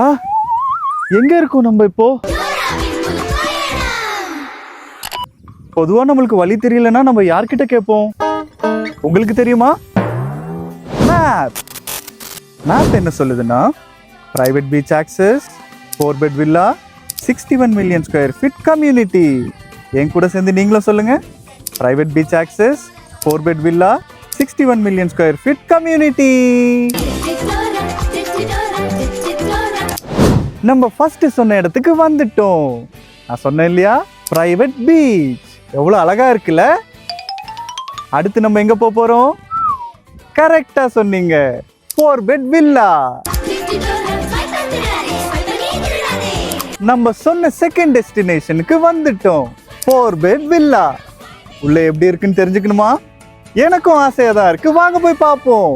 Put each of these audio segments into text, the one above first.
ஆ எங்க இருக்கோம் நம்ம இப்போ? பொதுவா நம்மளுக்கு வழி தெரியலன்னா நம்ம யார்கிட்ட கேட்போம்? உங்களுக்கு தெரியுமா? மேப். மேப் என்ன சொல்லுதுன்னா, private beach access, 4 bed villa, 61 million square feet community. என் கூட சேர்ந்து நீங்களும் சொல்லுங்க. Private beach access, 4 bed villa, 61 million square feet community. நம்ம ஃபர்ஸ்ட் சொன்ன இடத்துக்கு வந்துட்டோம். நான் சொன்னேன் இல்லையா, பிரைவேட் பீச். எவ்வளவு அழகா இருக்குல்ல? அடுத்து நம்ம எங்க போறோம்? கரெக்டா சொன்னீங்க, 4 பெட் வில்லா. நம்ம சொன்ன செகண்ட் டெஸ்டினேஷனுக்கு வந்துட்டோம், 4 பெட் வில்லா. உள்ள எப்படி இருக்குன்னு தெரிஞ்சுக்கணுமா? எனக்கும் ஆசையா தான் இருக்கு, வாங்க போய் பார்ப்போம்.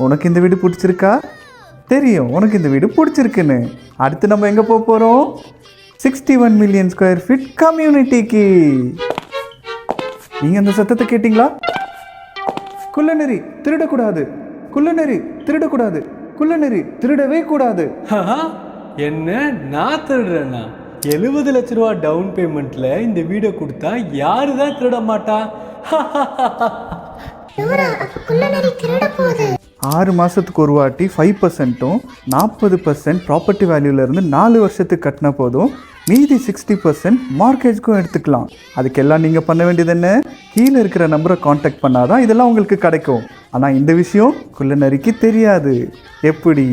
உனக்கு இந்த வீடு பிடிச்சிருக்கா? தெரியும் உனக்கு இந்த வீடு பிடிச்சிருக்குன்னு. அடுத்து நம்ம எங்க போறோம்? 61 மில்லியன் ஸ்கொயர் ஃபீட் கம்யூனிட்டிக்கு. நீங்க அந்த சத்தத்தை கேட்டீங்களா? குள்ளநெறி திருடக்கூடாது, குள்ளநெறி திருடக்கூடாது, குள்ளநெறி திருடவே கூடாது. என்ன நான் திருடுறேன்னா? 70 லட்ச ரூபா டவுன் பேமெண்ட்ல இந்த வீடை கொடுத்தா யாரு தான் திருட மாட்டா? 6 மாசத்துக்கு ஒரு வாட்டி 5%ம் 40% ப்ராப்பர்ட்டி வேல்யூல இருந்து 4 வருஷத்துக்கு கட்டின போதும் மீதி 60% மார்க்கேஜ்க்கும் எடுத்துக்கலாம். அதுக்கெல்லாம் நீங்க பண்ண வேண்டியது என்ன? கீழே இருக்கிற நம்பரை காண்டாக்ட் பண்ணாதான் இதெல்லாம் உங்களுக்கு கிடைக்கும். ஆனா இந்த விஷயம் குள்ளநரிக்கு தெரியாது. எப்படி?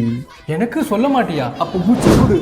எனக்கு சொல்ல மாட்டியா? அப்போ மூச்சு கொடு.